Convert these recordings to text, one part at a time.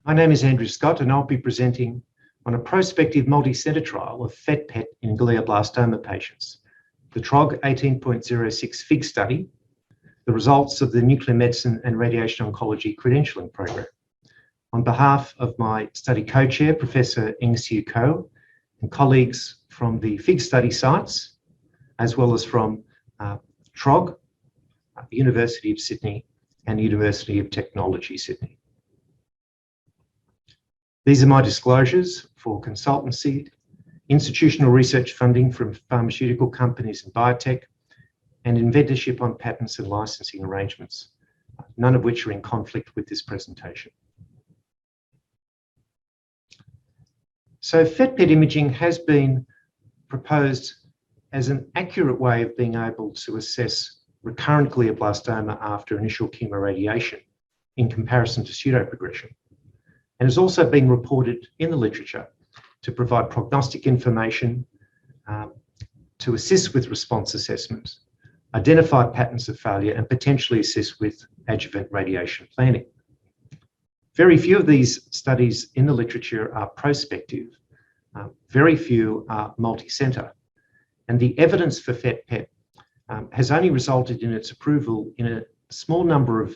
My name is Andrew Scott, and I'll be presenting on a prospective multi-centre trial of FET-PET in glioblastoma patients, the TROG 18.06 FIG study, the results of the Nuclear Medicine and Radiation Oncology credentialing program. On behalf of my study co-chair, Professor Onjcri, and colleagues from the FIG study sites, as well as from TROG, the University of Sydney and University of Technology, Sydney. These are my disclosures for consultancy, institutional research funding from pharmaceutical companies and biotech, and inventorship on patents and licensing arrangements, none of which are in conflict with this presentation. So FET-PET imaging has been proposed as an accurate way of being able to assess recurrent glioblastoma after initial chemoradiation in comparison to pseudoprogression, and has also been reported in the literature to provide prognostic information, to assist with response assessment, identify patterns of failure, and potentially assist with adjuvant radiation planning. Very few of these studies in the literature are prospective. Very few are multi-centre. And the evidence for FET-PET has only resulted in its approval in a small number of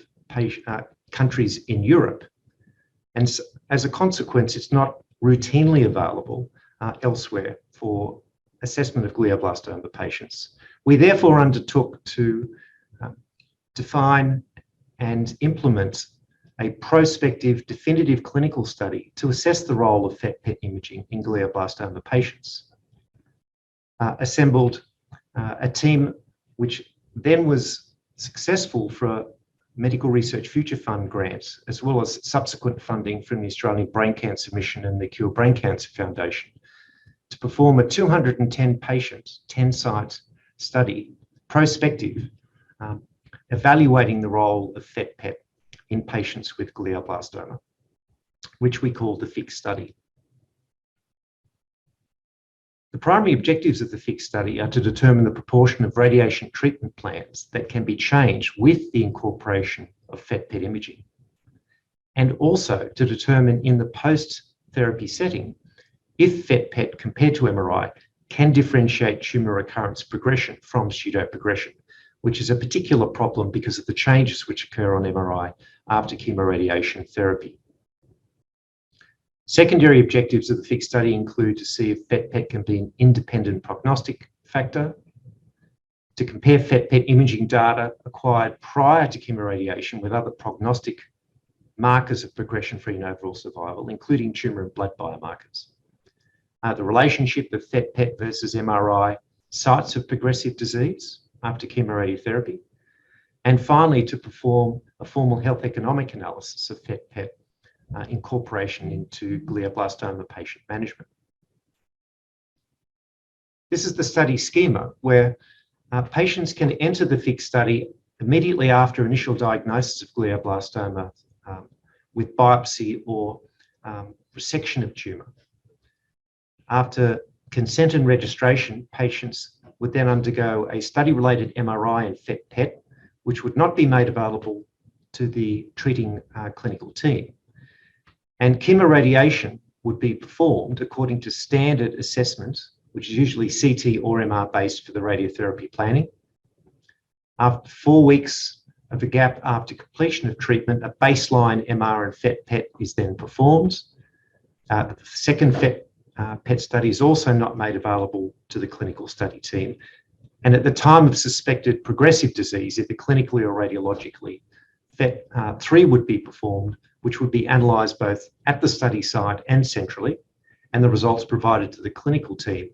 countries in Europe. And as a consequence, it's not routinely available elsewhere for assessment of glioblastoma patients. We therefore undertook to define and implement a prospective definitive clinical study to assess the role of FET-PET imaging in glioblastoma patients. Assembled a team which then was successful for a Medical Research Future Fund grants, as well as subsequent funding from the Australian Brain Cancer Mission and the Cure Brain Cancer Foundation, to perform a 210-patient, 10-site study, prospective, evaluating the role of FET-PET in patients with glioblastoma, which we call the FIG study. The primary objectives of the FIG study are to determine the proportion of radiation treatment plans that can be changed with the incorporation of FET-PET imaging, and also to determine in the post-therapy setting if FET-PET compared to MRI can differentiate tumour recurrence progression from pseudoprogression, which is a particular problem because of the changes which occur on MRI after chemoradiation therapy. Secondary objectives of the FIG study include to see if FET-PET can be an independent prognostic factor, to compare FET-PET imaging data acquired prior to chemoradiation with other prognostic markers of progression-free and overall survival, including tumour and blood biomarkers. The relationship of FET-PET versus MRI sites of progressive disease after chemoradiotherapy, and finally to perform a formal health economic analysis of FET-PET incorporation into glioblastoma patient management. This is the study schema where patients can enter the FIG study immediately after initial diagnosis of glioblastoma with biopsy or resection of tumour. After consent and registration, patients would then undergo a study-related MRI and FET-PET, which would not be made available to the treating clinical team. And chemoradiation would be performed according to standard assessments, which is usually CT or MR based for the radiotherapy planning. After 4 weeks of a gap after completion of treatment, a baseline MR and FET-PET is then performed. The second FET-PET study is also not made available to the clinical study team. And at the time of suspected progressive disease, either clinically or radiologically, FET-3 would be performed, which would be analysed both at the study site and centrally, and the results provided to the clinical team,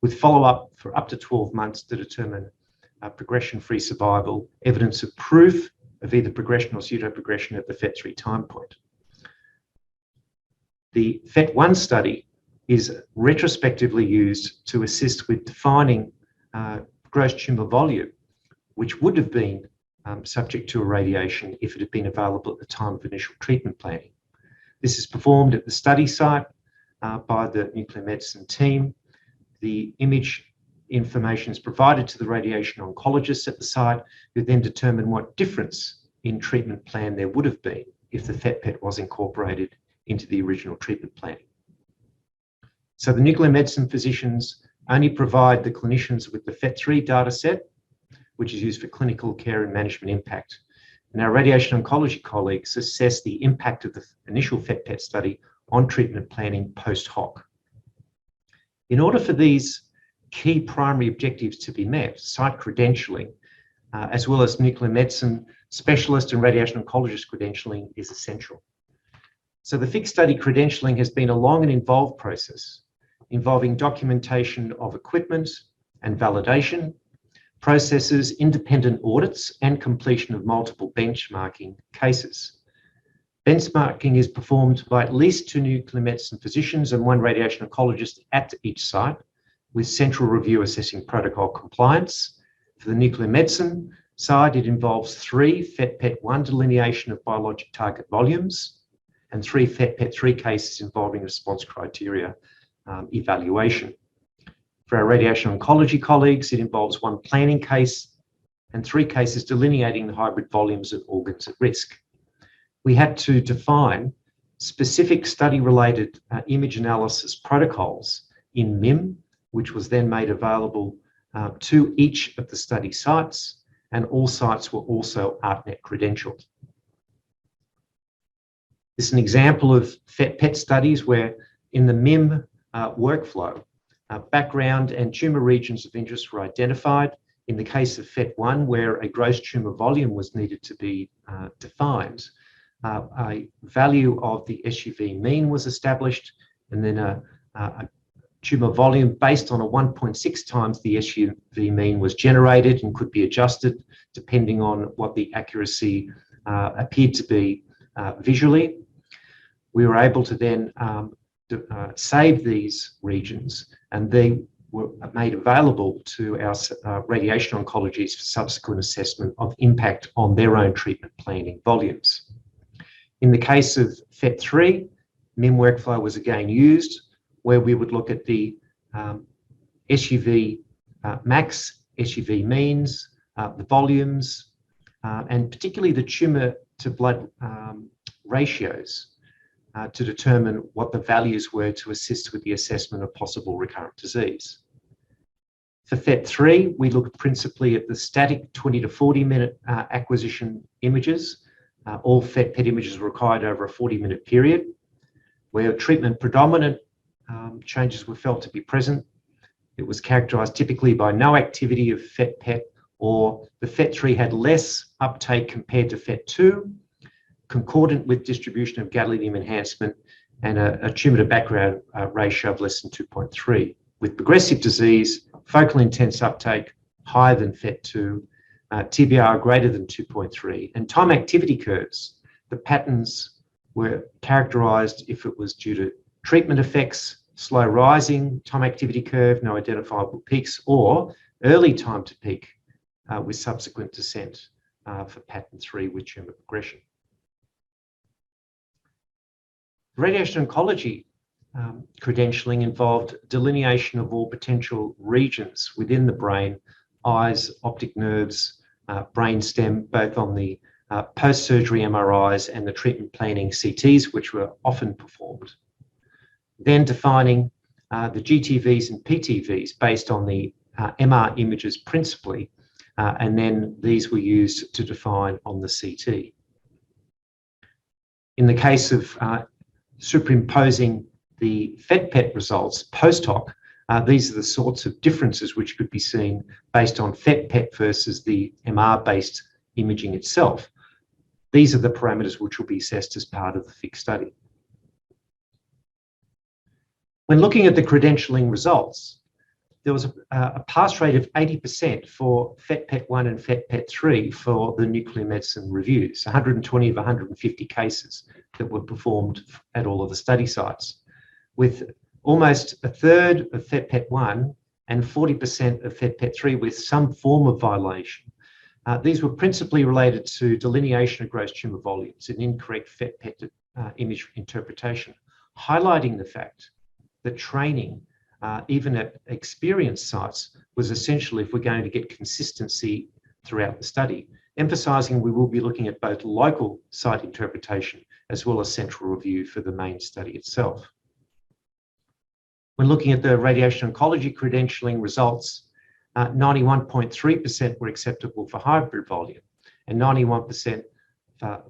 with follow-up for up to 12 months to determine progression-free survival, evidence of proof of either progression or pseudoprogression at the FET-3 time point. The FET-1 study is retrospectively used to assist with defining gross tumour volume, which would have been subject to irradiation if it had been available at the time of initial treatment planning. This is performed at the study site by the nuclear medicine team. The image information is provided to the radiation oncologists at the site, who then determine what difference in treatment plan there would have been if the FET-PET was incorporated into the original treatment planning. So the nuclear medicine physicians only provide the clinicians with the FET-3 data set, which is used for clinical care and management impact. And our radiation oncology colleagues assess the impact of the initial FET-PET study on treatment planning post hoc. In order for these key primary objectives to be met, site credentialing, as well as nuclear medicine specialist and radiation oncologist credentialing is essential. So the FIC study credentialing has been a long and involved process involving documentation of equipment and validation, processes, independent audits, and completion of multiple benchmarking cases. Benchmarking is performed by at least 2 nuclear medicine physicians and 1 radiation oncologist at each site, with central review assessing protocol compliance. For the nuclear medicine side, it involves 3 FET-PET-1 delineation of biologic target volumes and 3 FET-PET-3 cases involving response criteria evaluation. For our radiation oncology colleagues, it involves 1 planning case and 3 cases delineating the hybrid volumes of organs at risk. We had to define specific study-related image analysis protocols in MIM, which was then made available to each of the study sites, and all sites were also ARTNet credentialed. This is an example of FET-PET studies where in the MIM workflow, background and tumour regions of interest were identified. In the case of FET-1, where a gross tumour volume was needed to be defined, a value of the SUV mean was established, and then a tumour volume based on a 1.6 times the SUV mean was generated and could be adjusted depending on what the accuracy appeared to be visually. We were able to then save these regions, and they were made available to our radiation oncologists for subsequent assessment of impact on their own treatment planning volumes. In the case of FET-3, MIM workflow was again used, where we would look at the SUV max, SUV means, the volumes, and particularly the tumour to blood ratios to determine what the values were to assist with the assessment of possible recurrent disease. For FET-3, we looked principally at the static 20 to 40 minute acquisition images. All FET-PET images were required over a 40-minute period, where treatment predominant changes were felt to be present. It was characterised typically by no activity of FET-PET, or the FET-3 had less uptake compared to FET-2, concordant with distribution of gadolinium enhancement, and a tumour to background ratio of less than 2.3. With progressive disease, focal intense uptake higher than FET-2, TBR greater than 2.3, and time activity curves. The patterns were characterised if it was due to treatment effects, slow rising time activity curve, no identifiable peaks, or early time to peak with subsequent descent for pattern 3 with tumour progression. Radiation oncology credentialing involved delineation of all potential regions within the brain, eyes, optic nerves, brain stem, both on the post-surgery MRIs and the treatment planning CTs, which were often performed. Then defining the GTVs and PTVs based on the MR images principally, and then these were used to define on the CT. In the case of superimposing the FET-PET results post hoc, these are the sorts of differences which could be seen based on FET-PET versus the MR-based imaging itself. These are the parameters which will be assessed as part of the FIC study. When looking at the credentialing results, there was a pass rate of 80% for FET-PET-1 and FET-PET-3 for the nuclear medicine reviews, 120 of 150 cases that were performed at all of the study sites, with almost a third of FET-PET-1 and 40% of FET-PET-3 with some form of violation. These were principally related to delineation of gross tumour volumes and incorrect FET-PET image interpretation, highlighting the fact that training, even at experienced sites, was essential if we're going to get consistency throughout the study. emphasising we will be looking at both local site interpretation as well as central review for the main study itself. When looking at the radiation oncology credentialing results, 91.3% were acceptable for hybrid volume and 91%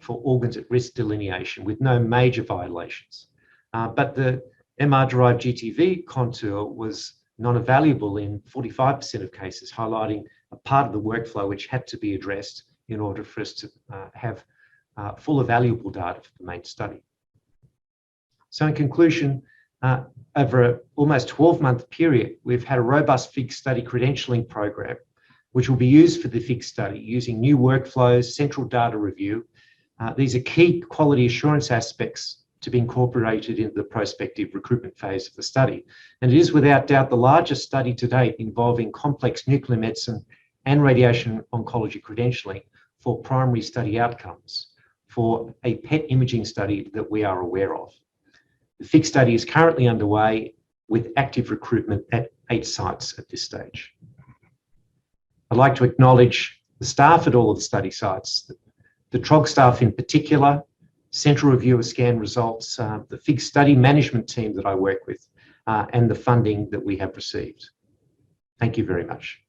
for organs at risk delineation with no major violations. But the MR-derived GTV contour was non-evaluable in 45% of cases, highlighting a part of the workflow which had to be addressed in order for us to have full evaluable data for the main study. So in conclusion, over an almost 12-month period, we've had a robust FIG study credentialing program, which will be used for the FIG study using new workflows, central data review. These are key quality assurance aspects to be incorporated into the prospective recruitment phase of the study. And it is without doubt the largest study to date involving complex nuclear medicine and radiation oncology credentialing for primary study outcomes for a PET imaging study that we are aware of. The FIG study is currently underway with active recruitment at 8 sites at this stage. I'd like to acknowledge the staff at all of the study sites, the TROG staff in particular, central review of scan results, the FIG study management team that I work with, and the funding that we have received. Thank you very much.